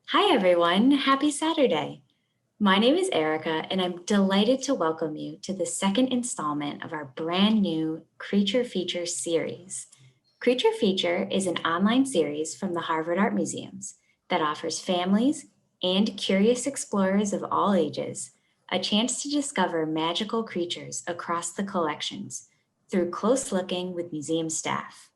Hi everyone, happy Saturday. My name is Erica and I'm delighted to welcome you to the second installment of our brand new Creature Feature series. Creature Feature is an online series from the Harvard Art Museums that offers families and curious explorers of all ages a chance to discover magical creatures across the collections through close looking with museum staff.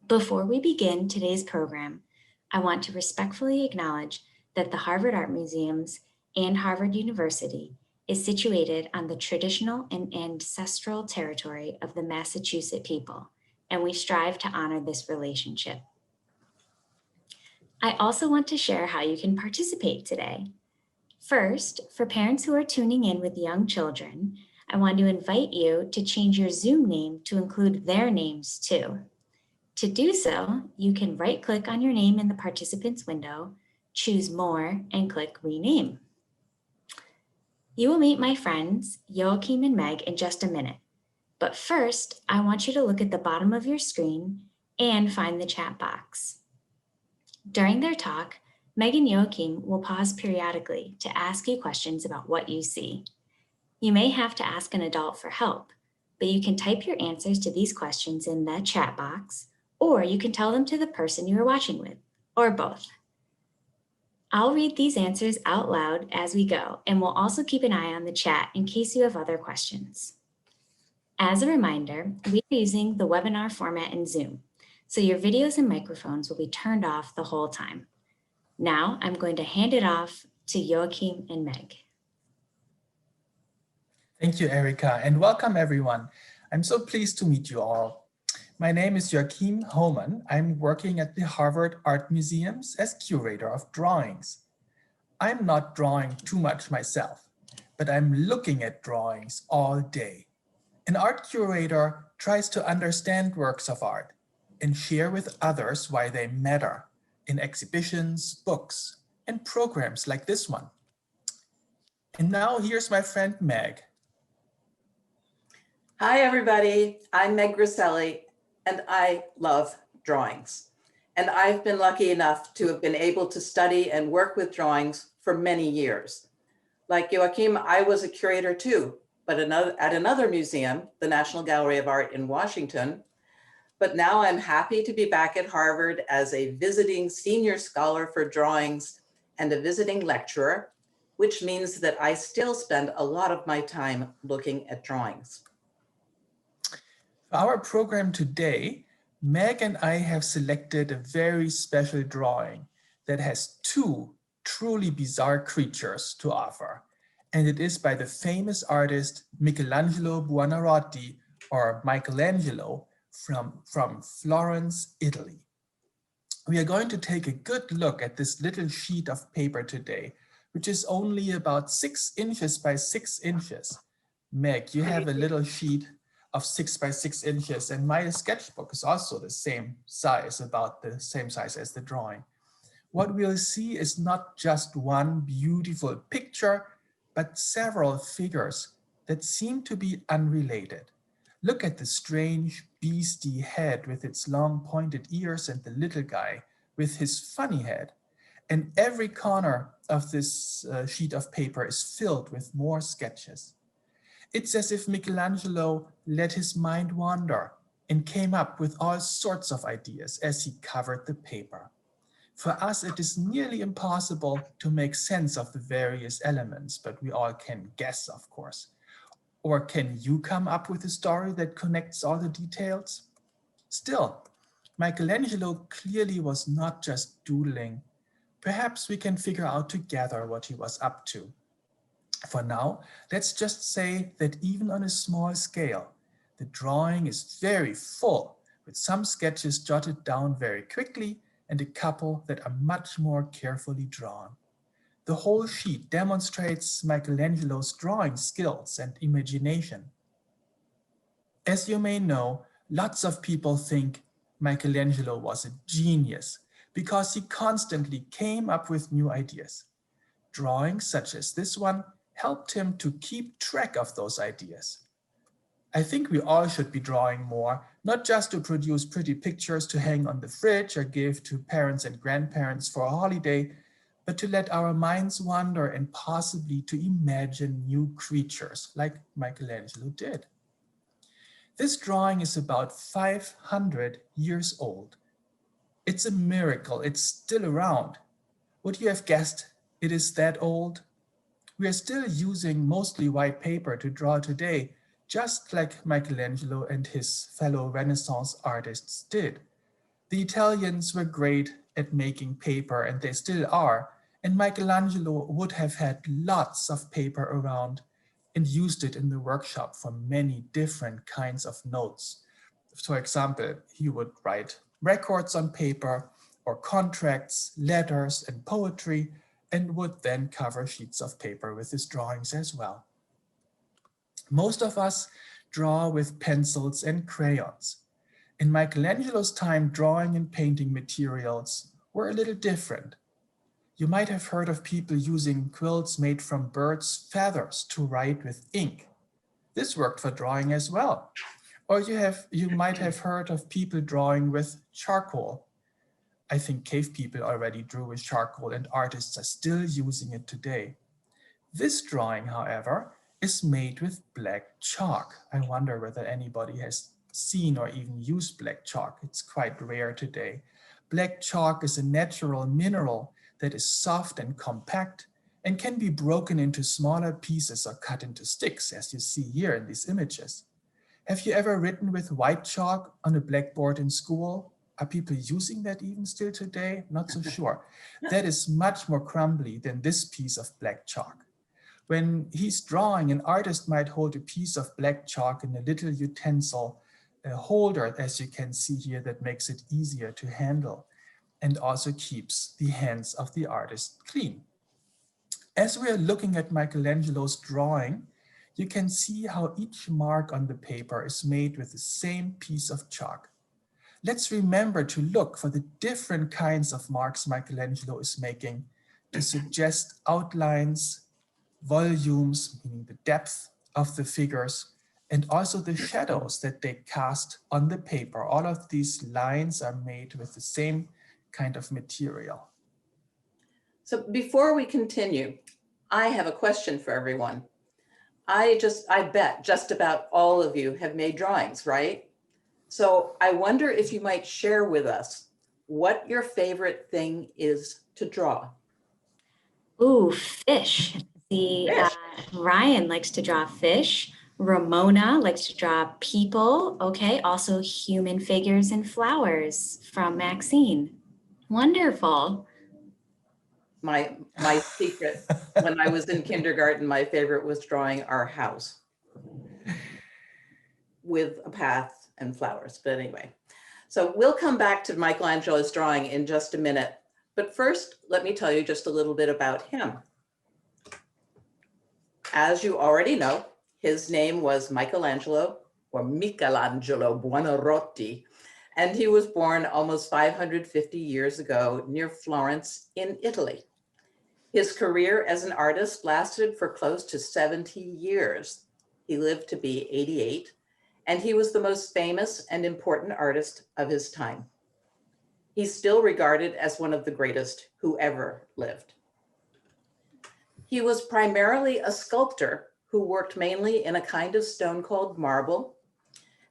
Before we begin today's program, I want to respectfully acknowledge that the Harvard Art Museums and Harvard University is situated on the traditional and ancestral territory of the Massachusetts people, and we strive to honor this relationship. I also want to share how you can participate today. First, for parents who are tuning in with young children, I want to invite you to change your Zoom name to include their names too. To do so, you can right-click on your name in the participants window, choose More, and click Rename. You will meet my friends, Joachim and Meg, in just a minute. But first, I want you to look at the bottom of your screen and find the chat box. During their talk, Meg and Joachim will pause periodically to ask you questions about what you see. You may have to ask an adult for help, but you can type your answers to these questions in the chat box, or you can tell them to the person you are watching with, or both. I'll read these answers out loud as we go, and we'll also keep an eye on the chat in case you have other questions. As a reminder, we are using the webinar format in Zoom, so your videos and microphones will be turned off the whole time. Now I'm going to hand it off to Joachim and Meg. Thank you, Erica, and welcome everyone. I'm so pleased to meet you all. My name is Joachim Homann. I'm working at the Harvard Art Museums as curator of drawings. I'm not drawing too much myself, but I'm looking at drawings all day. An art curator tries to understand works of art and share with others why they matter in exhibitions, books, and programs like this one. And now here's my friend Meg. Hi, everybody. I'm Meg Grasselli, and I love drawings. And I've been lucky enough to have been able to study and work with drawings for many years. Like Joachim, I was a curator too, but at another museum, the National Gallery of Art in Washington. But now I'm happy to be back at Harvard as a visiting senior scholar for drawings and a visiting lecturer, which means that I still spend a lot of my time looking at drawings. For our program today, Meg and I have selected a very special drawing that has two truly bizarre creatures to offer. And it is by the famous artist Michelangelo Buonarroti, or Michelangelo, from Florence, Italy. We are going to take a good look at this little sheet of paper today, which is only about 6 inches by 6 inches. Meg, you have a little sheet of 6 by 6 inches, and my sketchbook is also the same size, about the same size as the drawing. What we'll see is not just one beautiful picture, but several figures that seem to be unrelated. Look at the strange beastie head with its long pointed ears and the little guy with his funny head. And every corner of this sheet of paper is filled with more sketches. It's as if Michelangelo let his mind wander and came up with all sorts of ideas as he covered the paper. For us, it is nearly impossible to make sense of the various elements, but we all can guess, of course. Or can you come up with a story that connects all the details? Still, Michelangelo clearly was not just doodling. Perhaps we can figure out together what he was up to. For now, let's just say that even on a small scale, the drawing is very full, with some sketches jotted down very quickly and a couple that are much more carefully drawn. The whole sheet demonstrates Michelangelo's drawing skills and imagination. As you may know, lots of people think Michelangelo was a genius because he constantly came up with new ideas. Drawings such as this one helped him to keep track of those ideas. I think we all should be drawing more, not just to produce pretty pictures to hang on the fridge or give to parents and grandparents for a holiday, but to let our minds wander and possibly to imagine new creatures like Michelangelo did. This drawing is about 500 years old. It's a miracle, it's still around. Would you have guessed it is that old? We are still using mostly white paper to draw today, just like Michelangelo and his fellow Renaissance artists did. The Italians were great at making paper, and they still are, and Michelangelo would have had lots of paper around and used it in the workshop for many different kinds of notes. For example, he would write records on paper or contracts, letters, and poetry, and would then cover sheets of paper with his drawings as well. Most of us draw with pencils and crayons. In Michelangelo's time, drawing and painting materials were a little different. You might have heard of people using quills made from birds' feathers to write with ink. This worked for drawing as well. Or you might have heard of people drawing with charcoal. I think cave people already drew with charcoal, and artists are still using it today. This drawing, however, is made with black chalk. I wonder whether anybody has seen or even used black chalk. It's quite rare today. Black chalk is a natural mineral that is soft and compact and can be broken into smaller pieces or cut into sticks, as you see here in these images. Have you ever written with white chalk on a blackboard in school? Are people using that even still today? Not so sure. That is much more crumbly than this piece of black chalk. When he's drawing, an artist might hold a piece of black chalk in a little utensil holder, as you can see here, that makes it easier to handle and also keeps the hands of the artist clean. As we are looking at Michelangelo's drawing, you can see how each mark on the paper is made with the same piece of chalk. Let's remember to look for the different kinds of marks Michelangelo is making to suggest outlines, volumes, meaning the depth of the figures, and also the shadows that they cast on the paper. All of these lines are made with the same kind of material. So before we continue, I have a question for everyone. I bet just about all of you have made drawings, right? So I wonder if you might share with us what your favorite thing is to draw. Ooh, fish. See, Ryan likes to draw fish. Ramona likes to draw people. Okay, also human figures and flowers from Maxine. Wonderful. My secret, when I was in kindergarten, my favorite was drawing our house with a path and flowers. But anyway, so we'll come back to Michelangelo's drawing in just a minute. But first, let me tell you just a little bit about him. As you already know, his name was Michelangelo, or Michelangelo Buonarroti, and he was born almost 550 years ago near Florence in Italy. His career as an artist lasted for close to 70 years. He lived to be 88, and he was the most famous and important artist of his time. He's still regarded as one of the greatest who ever lived. He was primarily a sculptor who worked mainly in a kind of stone called marble.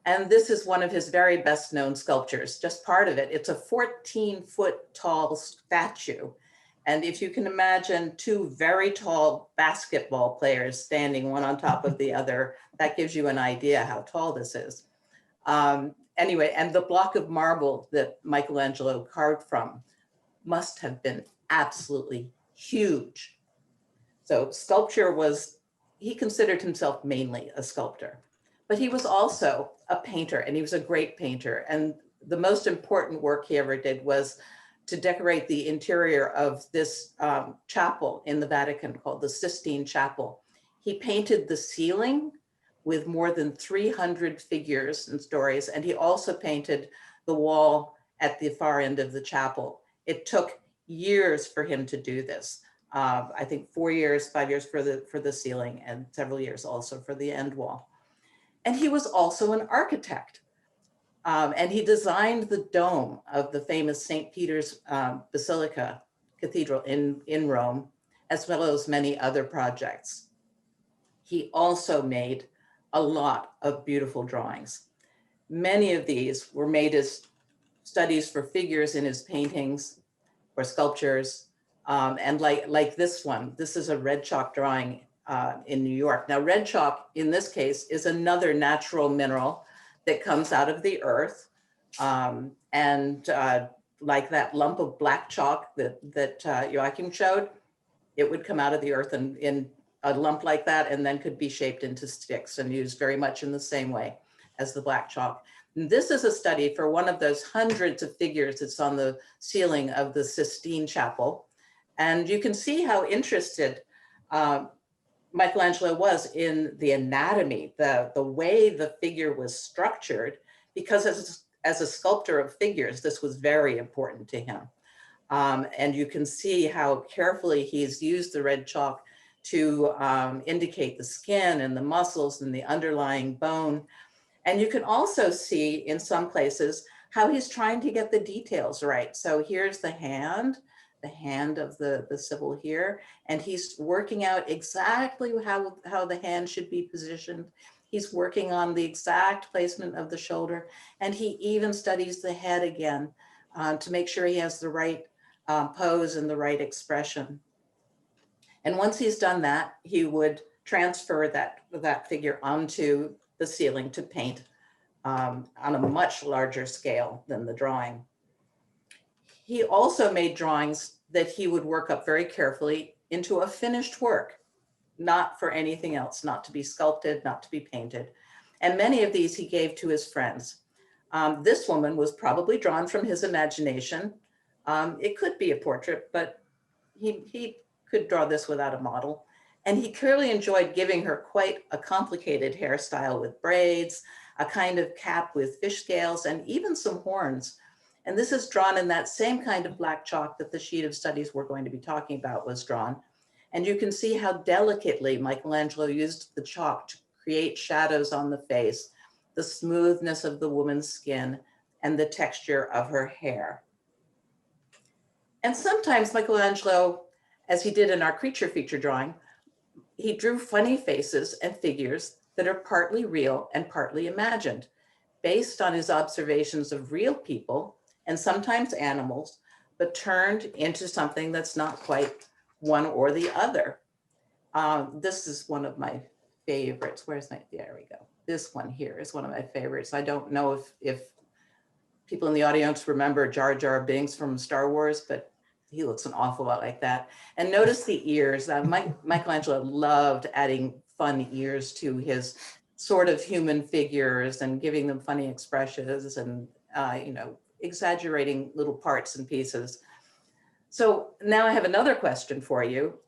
And this is one of his very best known sculptures, just part of it. It's a 14-foot tall statue. And if you can imagine two very tall basketball players standing one on top of the other, that gives you an idea how tall this is. Anyway, and the block of marble that Michelangelo carved from must have been absolutely huge. So sculpture was, he considered himself mainly a sculptor, but he was also a painter, and he was a great painter. And the most important work he ever did was to decorate the interior of this chapel in the Vatican called the Sistine Chapel. He painted the ceiling with more than 300 figures and stories, and he also painted the wall at the far end of the chapel. It took years for him to do this. I think 4 years, 5 years for the ceiling, and several years also for the end wall. And he was also an architect. And he designed the dome of the famous St. Peter's Basilica Cathedral in Rome, as well as many other projects. He also made a lot of beautiful drawings. Many of these were made as studies for figures in his paintings or sculptures. And like this one, this is a red chalk drawing in New York. Now, red chalk in this case is another natural mineral that comes out of the earth. Like that lump of black chalk that Joachim showed, it would come out of the earth in a lump like that, and then could be shaped into sticks and used very much in the same way as the black chalk. And this is a study for one of those hundreds of figures that's on the ceiling of the Sistine Chapel. And you can see how interested Michelangelo was in the anatomy, the way the figure was structured, because as a sculptor of figures, this was very important to him. And you can see how carefully he's used the red chalk to indicate the skin and the muscles and the underlying bone. And you can also see in some places how he's trying to get the details right. So here's the hand of the Sibyl here, and he's working out exactly how the hand should be positioned. He's working on the exact placement of the shoulder, and he even studies the head again to make sure he has the right pose and the right expression. And once he's done that, he would transfer that figure onto the ceiling to paint on a much larger scale than the drawing. He also made drawings that he would work up very carefully into a finished work, not for anything else, not to be sculpted, not to be painted. And many of these he gave to his friends. This woman was probably drawn from his imagination. It could be a portrait, but he could draw this without a model. And he clearly enjoyed giving her quite a complicated hairstyle with braids, a kind of cap with fish scales, and even some horns. And this is drawn in that same kind of black chalk that the sheet of studies we're going to be talking about was drawn. And you can see how delicately Michelangelo used the chalk to create shadows on the face, the smoothness of the woman's skin, and the texture of her hair. And sometimes Michelangelo, as he did in our creature feature drawing, he drew funny faces and figures that are partly real and partly imagined, based on his observations of real people and sometimes animals, but turned into something that's not quite one or the other. This is one of my favorites. There we go. This one here is one of my favorites. I don't know if people in the audience remember Jar Binks from Star Wars, but he looks an awful lot like that. And notice the ears. Michelangelo loved adding fun ears to his sort of human figures and giving them funny expressions and, exaggerating little parts and pieces. So now I have another question for you.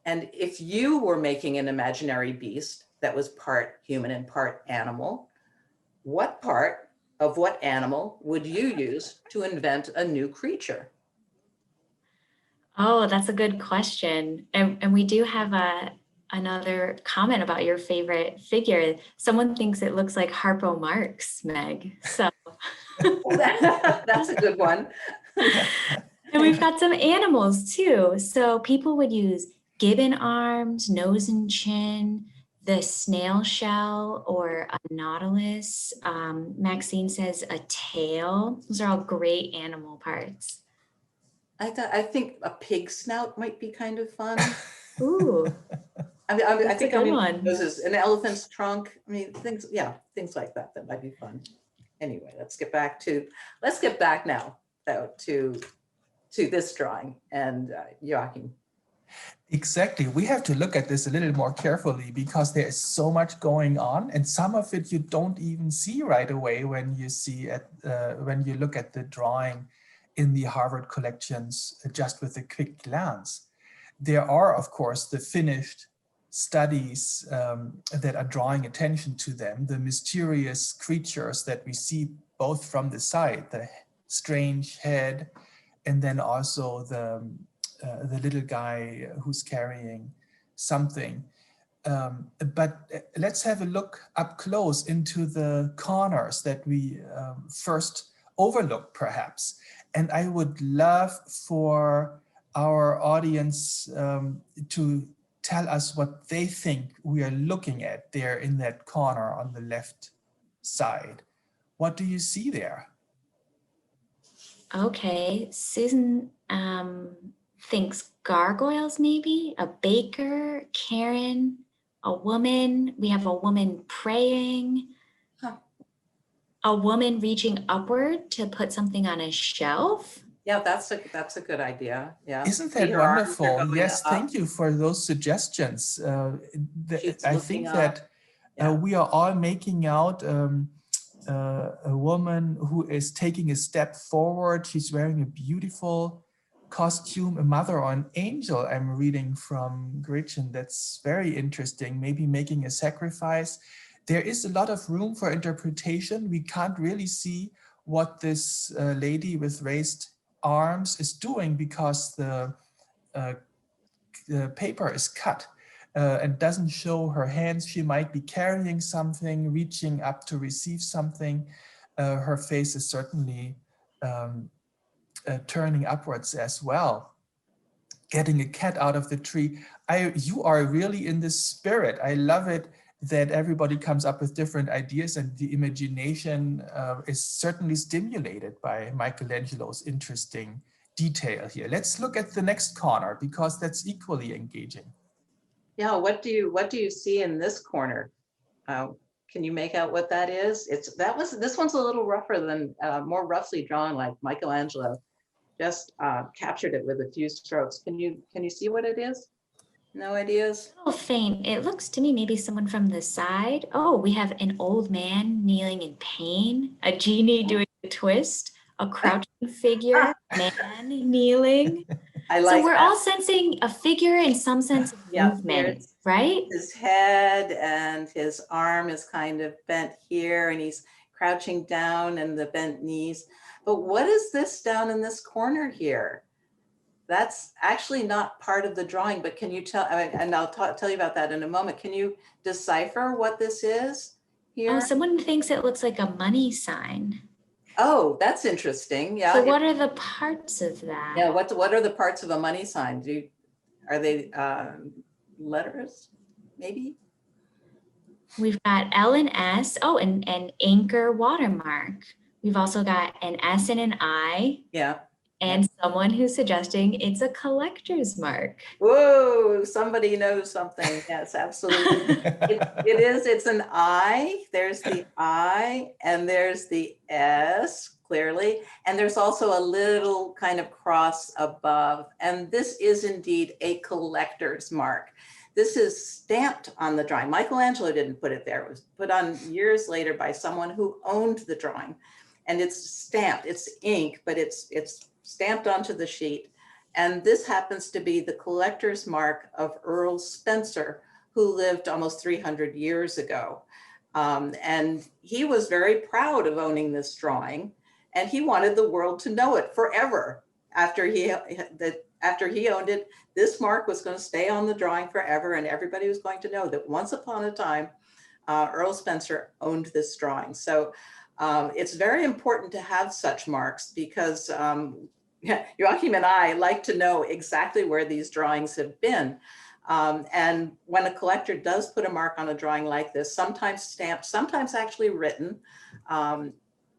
And if you were making an imaginary beast that was part human and part animal, what part of what animal would you use to invent a new creature? Oh, that's a good question. And we do have another comment about your favorite figure. Someone thinks it looks like Harpo Marx, Meg. So that's a good one. And we've got some animals too. So people would use gibbon arms, nose and chin, the snail shell or a nautilus. Maxine says a tail. Those are all great animal parts. I think a pig snout might be kind of fun. Ooh, I think one. Noses, an elephant's trunk. I mean, things like that might be fun. Anyway, let's get back now to this drawing and Joachim. Exactly. We have to look at this a little more carefully because there is so much going on, and some of it you don't even see right away when you look at the drawing in the Harvard collections just with a quick glance. There are, of course, the finished studies that are drawing attention to them, the mysterious creatures that we see both from the side, the strange head, and then also the little guy who's carrying something. But let's have a look up close into the corners that we first overlooked, perhaps. And I would love for our audience to tell us what they think we are looking at there in that corner on the left side. What do you see there? Okay, Susan thinks gargoyles maybe, a baker, Karen, a woman. We have a woman praying, Huh. a woman reaching upward to put something on a shelf. Yeah, that's a good idea. Yeah. Isn't See, that her arms are wonderful? going Yes, up. thank you for those suggestions. She's I looking think up. that Yeah. we are all making out a woman who is taking a step forward. She's wearing a beautiful costume, a mother or an angel, I'm reading from Gretchen. That's very interesting. Maybe making a sacrifice. There is a lot of room for interpretation. We can't really see what this lady with raised arms is doing because the paper is cut and doesn't show her hands. She might be carrying something, reaching up to receive something. Her face is certainly turning upwards as well. Getting a cat out of the tree. You are really in the spirit. I love it that everybody comes up with different ideas, and the imagination is certainly stimulated by Michelangelo's interesting detail here. Let's look at the next corner because that's equally engaging. Yeah, what do you see in this corner? Can you make out what that is? This one's a little rougher than more roughly drawn, like Michelangelo just captured it with a few strokes. Can you see what it is? No ideas? A little faint. It looks to me maybe someone from the side. Oh, we have an old man kneeling in pain, a genie doing a twist, a crouching figure, man kneeling. I So like we're that. all sensing a figure in some sense of Yeah, movement, right? His head and his arm is kind of bent here, and he's crouching down and the bent knees. But what is this down in this corner here? That's actually not part of the drawing, but can you tell, and I'll tell you about that in a moment. Can you decipher what this is here? Oh, someone thinks it looks like a money sign. Oh, that's interesting. Yeah. So what are the parts of that? Yeah, what are the parts of a money sign? Are they letters, maybe? We've got L and S. Oh, and an anchor watermark. We've also got an S and an I. Yeah. And someone who's suggesting it's a collector's mark. Whoa, somebody knows something. Yes, absolutely. It is, it's an I. There's the I and there's the S, clearly. And there's also a little kind of cross above. And this is indeed a collector's mark. This is stamped on the drawing. Michelangelo didn't put it there. It was put on years later by someone who owned the drawing. And it's stamped, it's ink, but it's stamped onto the sheet. And this happens to be the collector's mark of Earl Spencer, who lived almost 300 years ago. And he was very proud of owning this drawing, and he wanted the world to know it forever. After he owned it, this mark was going to stay on the drawing forever, and everybody was going to know that once upon a time, Earl Spencer owned this drawing. So it's very important to have such marks because Joachim and I like to know exactly where these drawings have been. And when a collector does put a mark on a drawing like this, sometimes stamped, sometimes actually written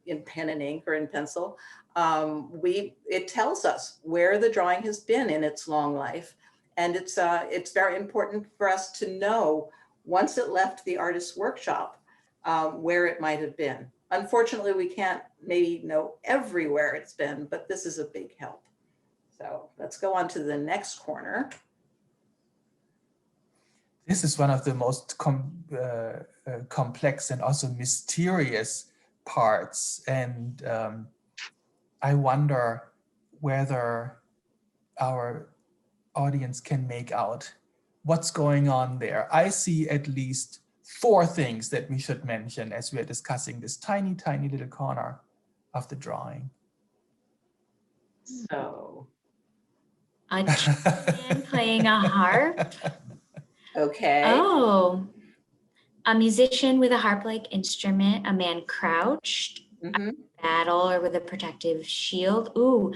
in pen and ink or in pencil, it tells us where the drawing has been in its long life. And it's very important for us to know once it left the artist's workshop, where it might have been. Unfortunately, we can't maybe know everywhere it's been, but this is a big help. So let's go on to the next corner. This is one of the most complex and also mysterious parts. And I wonder whether our audience can make out what's going on there. I see at least 4 things that we should mention as we are discussing this tiny, tiny little corner of the drawing. So. A man playing a harp. Okay. Oh, a musician with a harp-like instrument, a man crouched, battle or with a protective shield. Ooh,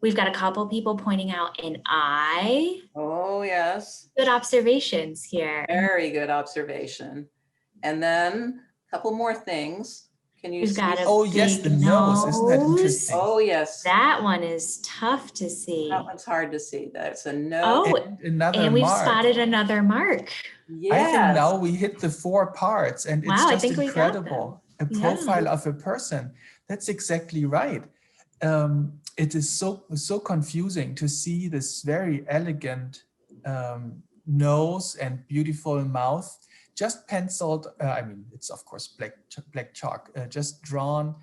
We've got a couple people pointing out an eye. Oh, yes. Good observations here. Very good observation. And then a couple more things. Can you We've see? got a Oh yes, the big nose. Isn't that nose. interesting? Oh, yes. That one is tough to see. That one's hard to see. That's a no. Oh, And another and we've mark. spotted another mark. I think Yes. now we hit the 4 parts, and it's Wow, I just think we got them. incredible. A Yeah. profile of a person. That's exactly right. It is so confusing to see this very elegant nose and beautiful mouth, just penciled. I mean, it's of course black chalk, just drawn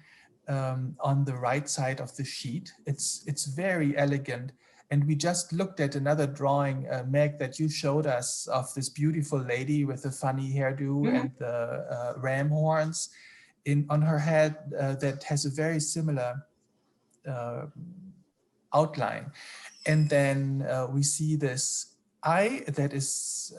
on the right side of the sheet. It's very elegant. And we just looked at another drawing, Meg, that you showed us of this beautiful lady with the funny hairdo and the ram horns on her head that has a very similar outline. And then we see this eye that is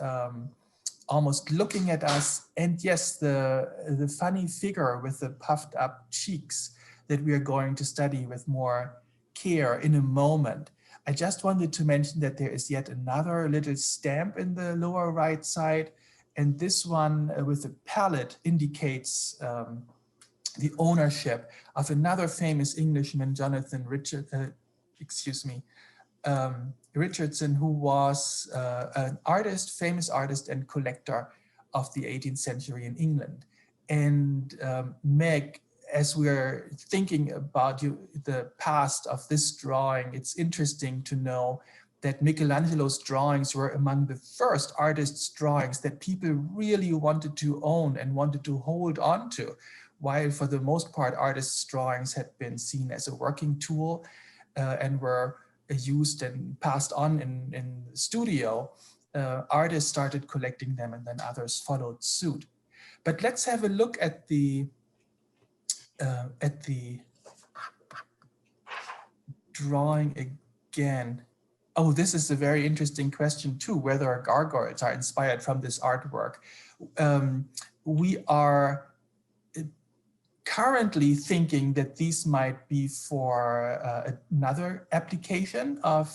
almost looking at us. And yes, the funny figure with the puffed up cheeks that we are going to study with more care in a moment. I just wanted to mention that there is yet another little stamp in the lower right side. And this one with the palette indicates the ownership of another famous Englishman, Jonathan Richardson, who was an artist, famous artist and collector of the 18th century in England. And Meg, as we're thinking about the past of this drawing, it's interesting to know that Michelangelo's drawings were among the first artists' drawings that people really wanted to own and wanted to hold on to, while for the most part, artists' drawings had been seen as a working tool and were used and passed on in the studio. Artists started collecting them and then others followed suit. But let's have a look at the drawing again. Oh, this is a very interesting question too, whether gargoyles are inspired from this artwork. We are currently thinking that these might be for another application of,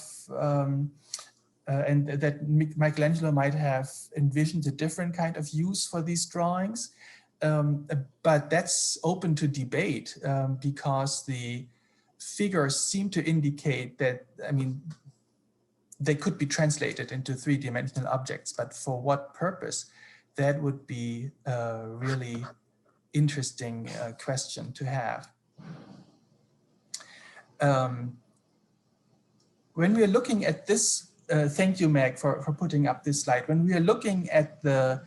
and that Michelangelo might have envisioned a different kind of use for these drawings. But that's open to debate because the figures seem to indicate that, I mean, they could be translated into 3-dimensional objects, but for what purpose? That would be a really interesting question to have. When we are looking at this, thank you, Meg, for putting up this slide. When we are looking at the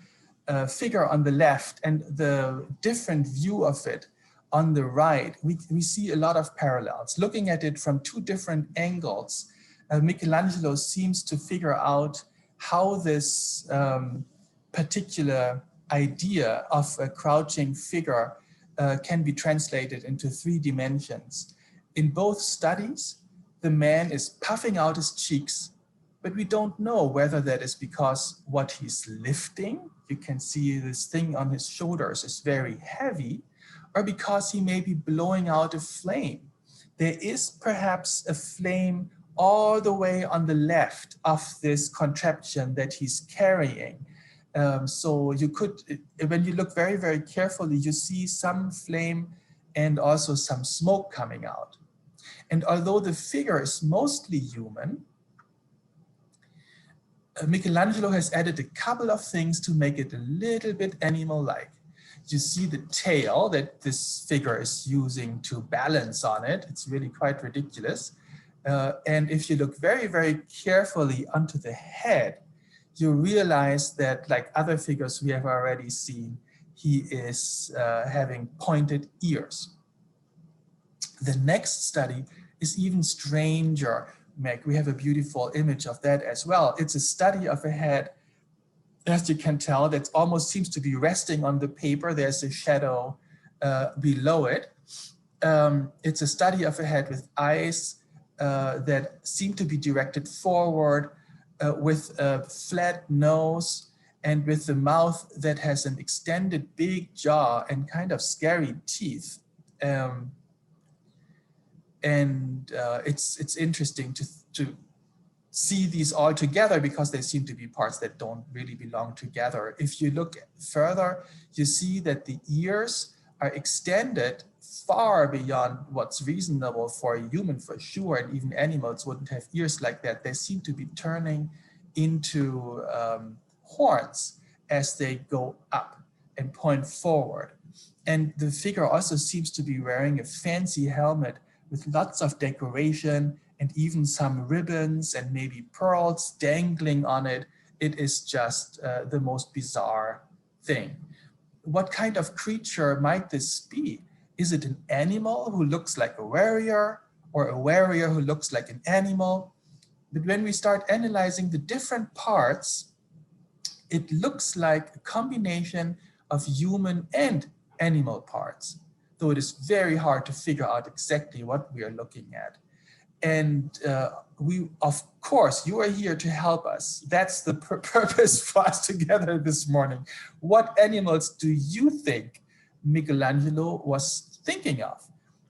figure on the left and the different view of it on the right, we see a lot of parallels. Looking at it from 2 different angles, Michelangelo seems to figure out how this particular idea of a crouching figure can be translated into 3 dimensions. In both studies, the man is puffing out his cheeks, but we don't know whether that is because what he's lifting, you can see this thing on his shoulders is very heavy, or because he may be blowing out a flame. There is perhaps a flame all the way on the left of this contraption that he's carrying. So you could, when you look very, very carefully, you see some flame and also some smoke coming out. And although the figure is mostly human, Michelangelo has added a couple of things to make it a little bit animal-like. You see the tail that this figure is using to balance on it. It's really quite ridiculous. And if you look very, very carefully onto the head, you realize that, like other figures we have already seen, he is having pointed ears. The next study is even stranger, Meg. We have a beautiful image of that as well. It's a study of a head, as you can tell, that almost seems to be resting on the paper. There's a shadow below it. It's a study of a head with eyes that seem to be directed forward, with a flat nose and with the mouth that has an extended big jaw and kind of scary teeth. And it's interesting to see these all together because they seem to be parts that don't really belong together. If you look further, you see that the ears are extended far beyond what's reasonable for a human for sure, and even animals wouldn't have ears like that. They seem to be turning into horns as they go up and point forward. And the figure also seems to be wearing a fancy helmet with lots of decoration and even some ribbons and maybe pearls dangling on it. It is just the most bizarre thing. What kind of creature might this be? Is it an animal who looks like a warrior, or a warrior who looks like an animal? But when we start analyzing the different parts, it looks like a combination of human and animal parts, though it is very hard to figure out exactly what we are looking at. And of course, you are here to help us. That's the purpose for us together this morning. What animals do you think Michelangelo was thinking of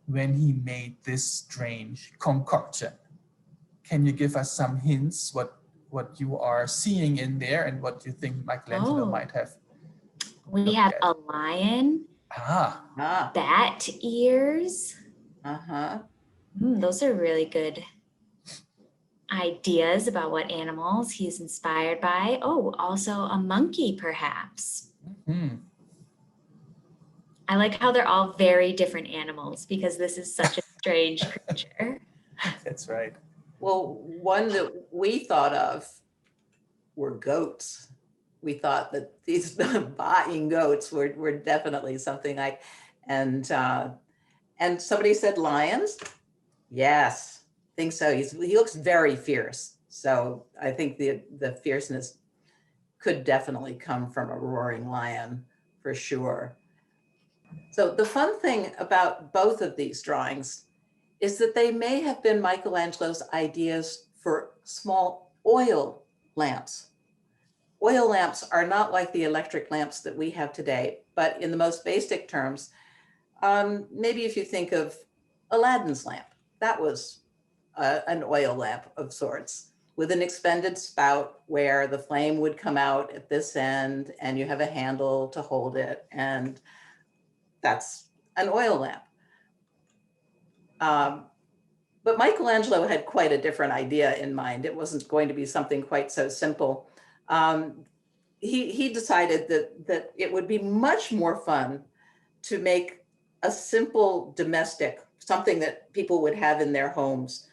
when he made this strange concoction? Can you give us some hints what you are seeing in there and what you think Michelangelo might have? We have a lion, bat ears. Those are really good ideas about what animals he's inspired by. Oh, also a monkey, perhaps. I like how they're all very different animals because this is such a strange creature. That's right. Well, one that we thought of were goats. We thought that these buying goats were definitely something like, and somebody said lions. Yes, I think so. He looks very fierce. So I think the fierceness could definitely come from a roaring lion for sure. So the fun thing about both of these drawings is that they may have been Michelangelo's ideas for small oil lamps. Oil lamps are not like the electric lamps that we have today, but in the most basic terms, maybe if you think of Aladdin's lamp, that was an oil lamp of sorts with an expended spout where the flame would come out at this end and you have a handle to hold it, and that's an oil lamp. But Michelangelo had quite a different idea in mind. It wasn't going to be something quite so simple. He decided that it would be much more fun to make a simple domestic, something that people would have in their homes,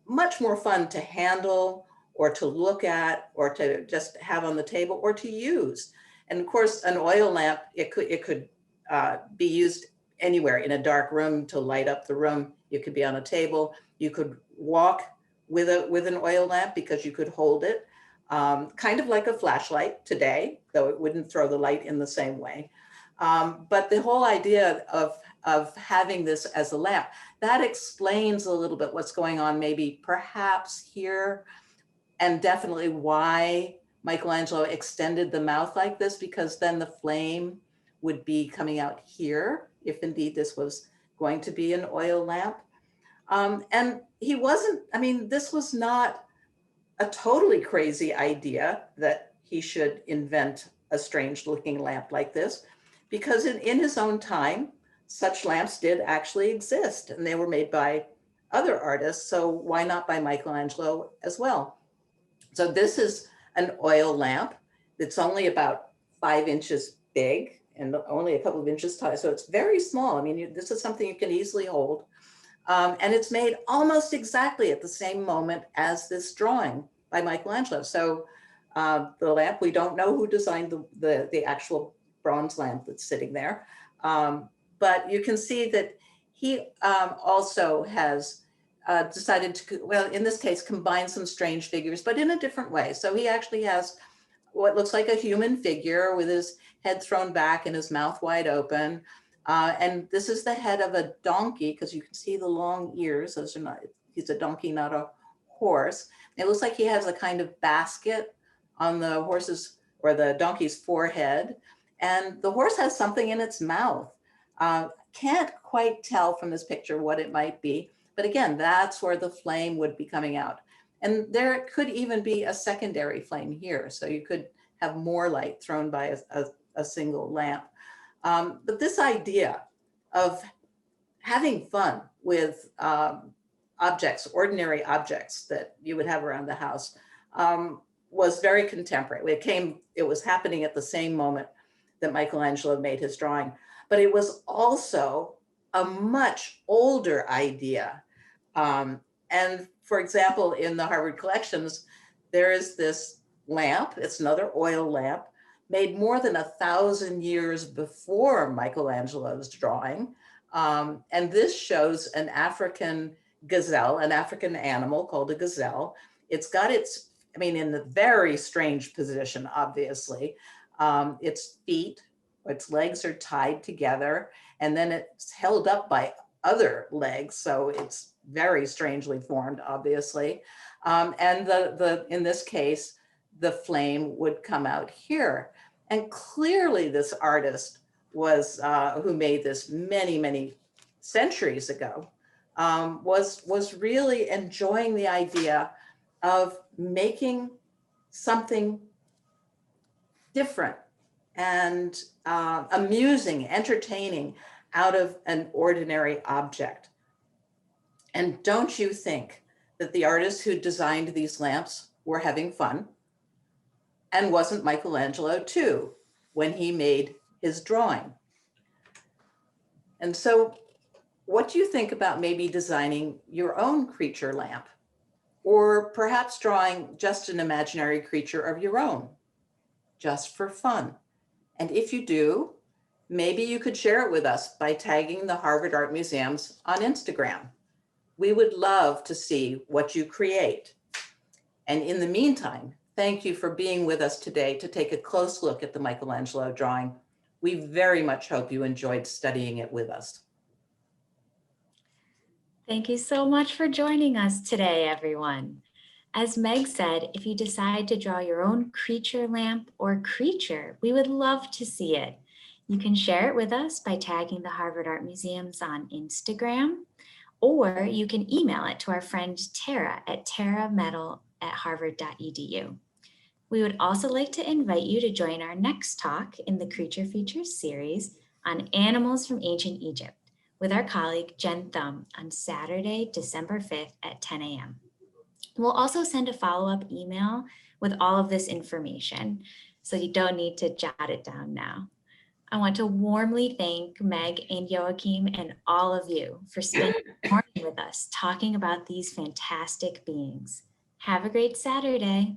much more fun to handle or to look at or to just have on the table or to use. And of course, an oil lamp, it could be used anywhere in a dark room to light up the room. You could be on a table. You could walk with an oil lamp because you could hold it, kind of like a flashlight today, though it wouldn't throw the light in the same way. But the whole idea of having this as a lamp, that explains a little bit what's going on maybe perhaps here, and definitely why Michelangelo extended the mouth like this, because then the flame would be coming out here, if indeed this was going to be an oil lamp. And he wasn't, I mean, this was not a totally crazy idea that he should invent a strange looking lamp like this, because in his own time, such lamps did actually exist and they were made by other artists. So why not by Michelangelo as well? So this is an oil lamp. It's only about 5 inches big and only a couple of inches tall. So it's very small. I mean, this is something you can easily hold. And it's made almost exactly at the same moment as this drawing by Michelangelo. So the lamp, we don't know who designed the actual bronze lamp that's sitting there. But you can see that he also has decided to, well, in this case, combine some strange figures, but in a different way. So he actually has what looks like a human figure with his head thrown back and his mouth wide open. And this is the head of a donkey, because you can see the long ears. Those are not, he's a donkey, not a horse. It looks like he has a kind of basket on the horse's or the donkey's forehead. And the horse has something in its mouth. can't quite tell from this picture what it might be, but again, that's where the flame would be coming out. And there could even be a secondary flame here. So you could have more light thrown by a single lamp. But this idea of having fun with objects, ordinary objects that you would have around the house, was very contemporary. It was happening at the same moment that Michelangelo made his drawing, but it was also a much older idea. And for example, in the Harvard collections, there is this lamp, it's another oil lamp, made more than 1,000 years before Michelangelo's drawing. And this shows an African gazelle, an African animal called a gazelle. It's got in a very strange position, obviously. Its feet, its legs are tied together, and then it's held up by other legs. So it's very strangely formed, obviously. And in this case, the flame would come out here. And clearly this artist was, who made this many, many centuries ago, was really enjoying the idea of making something different and amusing, entertaining out of an ordinary object. And don't you think that the artists who designed these lamps were having fun? And wasn't Michelangelo too, when he made his drawing? And so what do you think about maybe designing your own creature lamp? Or perhaps drawing just an imaginary creature of your own, just for fun? And if you do, maybe you could share it with us by tagging the Harvard Art Museums on Instagram. We would love to see what you create. And in the meantime, thank you for being with us today to take a close look at the Michelangelo drawing. We very much hope you enjoyed studying it with us. Thank you so much for joining us today, everyone. As Meg said, if you decide to draw your own creature lamp or creature, we would love to see it. You can share it with us by tagging the Harvard Art Museums on Instagram, or you can email it to our friend Tara at tarametal@harvard.edu. We would also like to invite you to join our next talk in the Creature Features series on animals from ancient Egypt with our colleague Jen Thum on Saturday, December 5th at 10 a.m. We'll also send a follow-up email with all of this information, so you don't need to jot it down now. I want to warmly thank Meg and Joachim and all of you for spending the morning with us talking about these fantastic beings. Have a great Saturday.